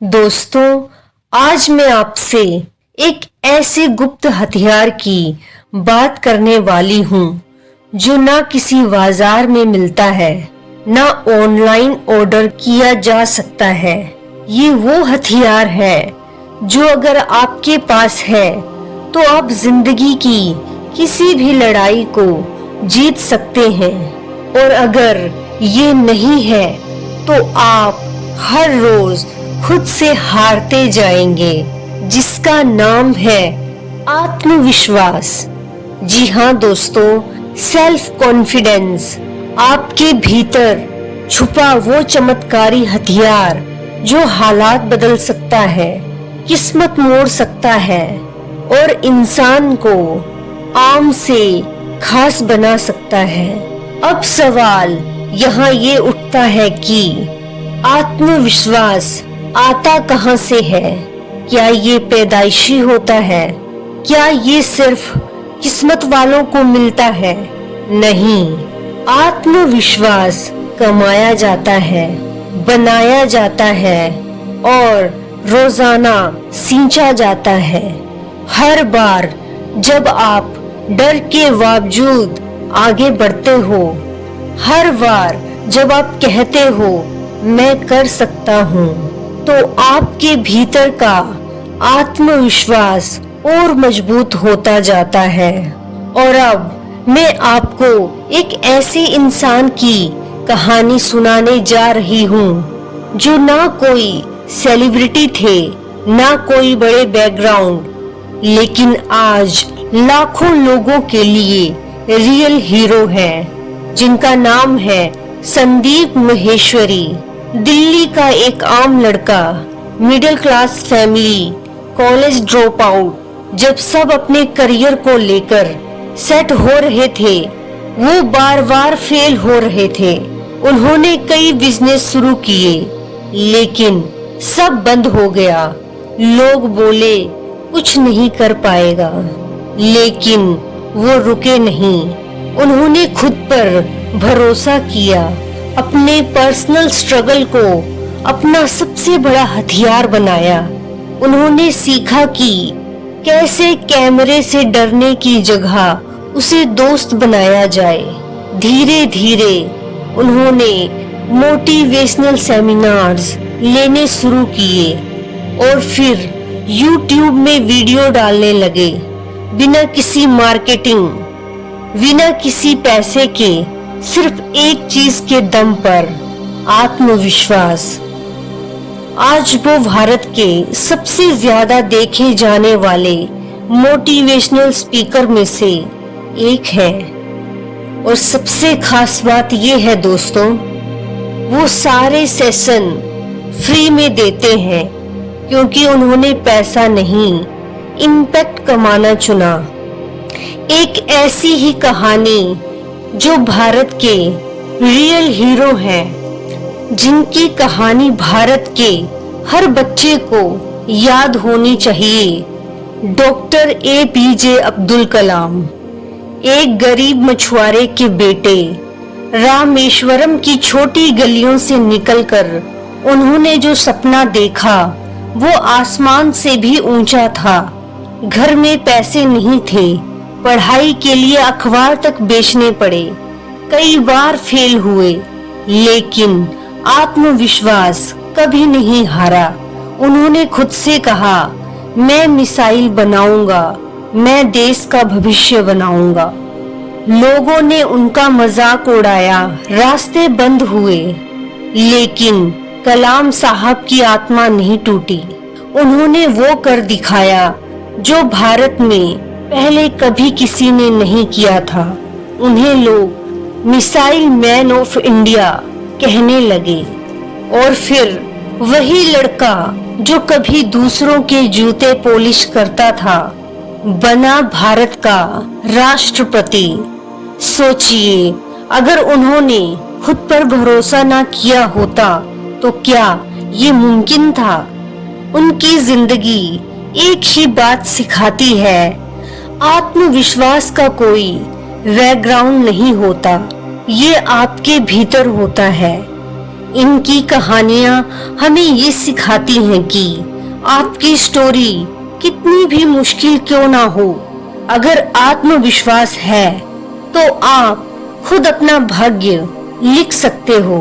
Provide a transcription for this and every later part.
दोस्तों, आज मैं आपसे एक ऐसे गुप्त हथियार की बात करने वाली हूँ जो ना किसी बाजार में मिलता है, ना ऑनलाइन ऑर्डर किया जा सकता है। ये वो हथियार है जो अगर आपके पास है तो आप जिंदगी की किसी भी लड़ाई को जीत सकते हैं, और अगर ये नहीं है तो आप हर रोज खुद से हारते जाएंगे, जिसका नाम है आत्मविश्वास। जी हाँ दोस्तों, सेल्फ कॉन्फिडेंस आपके भीतर छुपा वो चमत्कारी हथियार जो हालात बदल सकता है, किस्मत मोड़ सकता है और इंसान को आम से खास बना सकता है। अब सवाल यहाँ ये उठता है कि आत्मविश्वास आता कहाँ से है? क्या ये पैदाइशी होता है? क्या ये सिर्फ किस्मत वालों को मिलता है? नहीं, आत्मविश्वास कमाया जाता है, बनाया जाता है और रोजाना सींचा जाता है। हर बार जब आप डर के बावजूद आगे बढ़ते हो, हर बार जब आप कहते हो मैं कर सकता हूँ, तो आपके भीतर का आत्मविश्वास और मजबूत होता जाता है। और अब मैं आपको एक ऐसे इंसान की कहानी सुनाने जा रही हूँ जो ना कोई सेलिब्रिटी थे, ना कोई बड़े बैकग्राउंड, लेकिन आज लाखों लोगों के लिए रियल हीरो है, जिनका नाम है संदीप माहेश्वरी। दिल्ली का एक आम लड़का, middle class family, college drop out. जब सब अपने करियर को लेकर सेट हो रहे थे, वो बार बार फेल हो रहे थे। उन्होंने कई बिजनेस शुरू किए, लेकिन सब बंद हो गया। लोग बोले कुछ नहीं कर पाएगा, लेकिन वो रुके नहीं। उन्होंने खुद पर भरोसा किया, अपने पर्सनल स्ट्रगल को अपना सबसे बड़ा हथियार बनाया। उन्होंने सीखा कि कैसे कैमरे से डरने की जगह उसे दोस्त बनाया जाए। धीरे धीरे उन्होंने मोटिवेशनल सेमिनार्स लेने शुरू किए और फिर YouTube में वीडियो डालने लगे, बिना किसी मार्केटिंग, बिना किसी पैसे के, सिर्फ एक चीज के दम पर, आत्मविश्वास। आज वो भारत के सबसे ज्यादा देखे जाने वाले मोटिवेशनल स्पीकर में से एक है। और सबसे खास बात ये है दोस्तों, वो सारे सेशन फ्री में देते हैं, क्योंकि उन्होंने पैसा नहीं, इम्पैक्ट कमाना चुना। एक ऐसी ही कहानी जो भारत के रियल हीरो हैं, जिनकी कहानी भारत के हर बच्चे को याद होनी चाहिए। डॉक्टर APJ अब्दुल कलाम, एक गरीब मछुआरे के बेटे, रामेश्वरम की छोटी गलियों से निकलकर उन्होंने जो सपना देखा वो आसमान से भी ऊंचा था। घर में पैसे नहीं थे, पढ़ाई के लिए अखबार तक बेचने पड़े, कई बार फेल हुए, लेकिन आत्मविश्वास कभी नहीं हारा। उन्होंने खुद से कहा, मैं मिसाइल बनाऊंगा, मैं देश का भविष्य बनाऊंगा। लोगों ने उनका मजाक उड़ाया, रास्ते बंद हुए, लेकिन कलाम साहब की आत्मा नहीं टूटी। उन्होंने वो कर दिखाया जो भारत में पहले कभी किसी ने नहीं किया था। उन्हें लोग मिसाइल मैन ऑफ इंडिया कहने लगे। और फिर वही लड़का जो कभी दूसरों के जूते पॉलिश करता था, बना भारत का राष्ट्रपति। सोचिए, अगर उन्होंने खुद पर भरोसा ना किया होता तो क्या ये मुमकिन था? उनकी जिंदगी एक ही बात सिखाती है, आत्मविश्वास का कोई बैकग्राउंड नहीं होता, ये आपके भीतर होता है। इनकी कहानियां हमें ये सिखाती हैं कि आपकी स्टोरी कितनी भी मुश्किल क्यों ना हो, अगर आत्मविश्वास है तो आप खुद अपना भाग्य लिख सकते हो।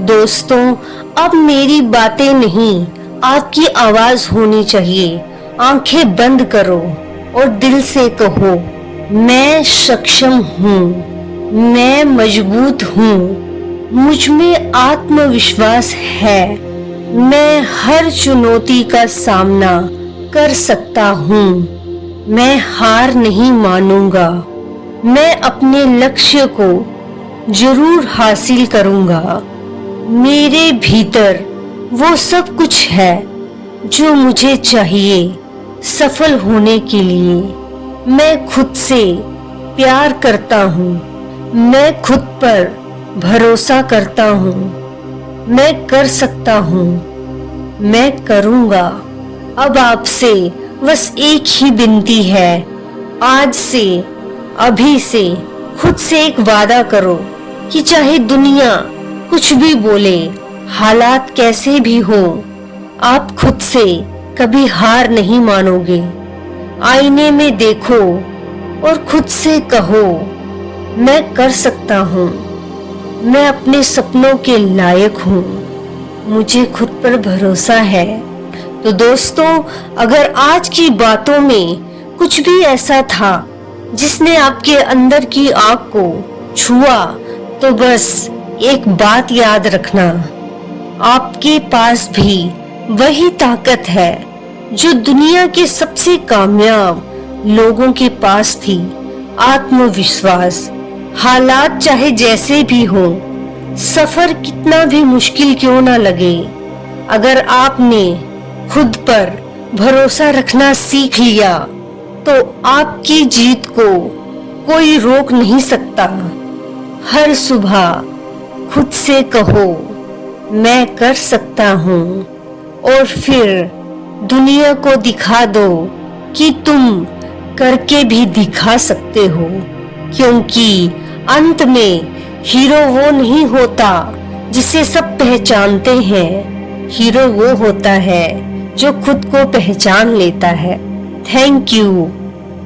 दोस्तों, अब मेरी बातें नहीं, आपकी आवाज होनी चाहिए। आंखें बंद करो और दिल से कहो, मैं सक्षम हूँ, मैं मजबूत हूँ, मुझ में आत्मविश्वास है, मैं हर चुनौती का सामना कर सकता हूँ, मैं हार नहीं मानूंगा, मैं अपने लक्ष्य को जरूर हासिल करूंगा। मेरे भीतर वो सब कुछ है जो मुझे चाहिए सफल होने के लिए। मैं खुद से प्यार करता हूँ, मैं खुद पर भरोसा करता हूँ, मैं कर सकता हूँ, मैं करूँगा। अब आपसे बस एक ही विनती है, आज से, अभी से खुद से एक वादा करो कि चाहे दुनिया कुछ भी बोले, हालात कैसे भी हो, आप खुद से कभी हार नहीं मानोगे। आईने में देखो और खुद से कहो, मैं कर सकता हूँ, मैं अपने सपनों के लायक हूँ, मुझे खुद पर भरोसा है। तो दोस्तों, अगर आज की बातों में कुछ भी ऐसा था जिसने आपके अंदर की आग को छुआ, तो बस एक बात याद रखना, आपके पास भी वही ताकत है जो दुनिया के सबसे कामयाब लोगों के पास थी, आत्मविश्वास। हालात चाहे जैसे भी हो, सफर कितना भी मुश्किल क्यों ना लगे, अगर आपने खुद पर भरोसा रखना सीख लिया तो आपकी जीत को कोई रोक नहीं सकता। हर सुबह खुद से कहो, मैं कर सकता हूँ, और फिर दुनिया को दिखा दो कि तुम करके भी दिखा सकते हो, क्योंकि अंत में हीरो वो नहीं होता जिसे सब पहचानते हैं, हीरो वो होता है जो खुद को पहचान लेता है। Thank you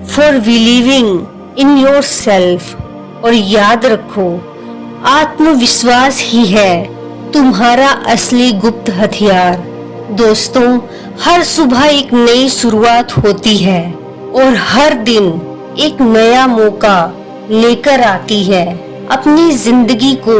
for believing in your self, और याद रखो, आत्मविश्वास ही है तुम्हारा असली गुप्त हथियार। दोस्तों, हर सुबह एक नई शुरुआत होती है और हर दिन एक नया मौका लेकर आती है। अपनी जिंदगी को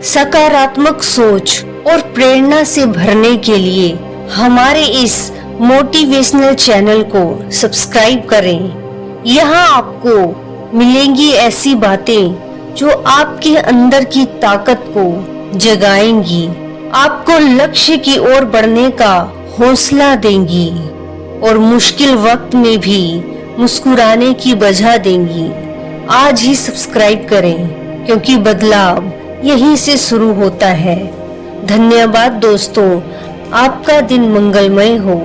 सकारात्मक सोच और प्रेरणा से भरने के लिए हमारे इस मोटिवेशनल चैनल को सब्सक्राइब करें। यहाँ आपको मिलेंगी ऐसी बातें जो आपके अंदर की ताकत को जगाएंगी, आपको लक्ष्य की ओर बढ़ने का हौसला देंगी और मुश्किल वक्त में भी मुस्कुराने की वजह देंगी। आज ही सब्सक्राइब करें, क्योंकि बदलाव यहीं से शुरू होता है। धन्यवाद दोस्तों, आपका दिन मंगलमय हो।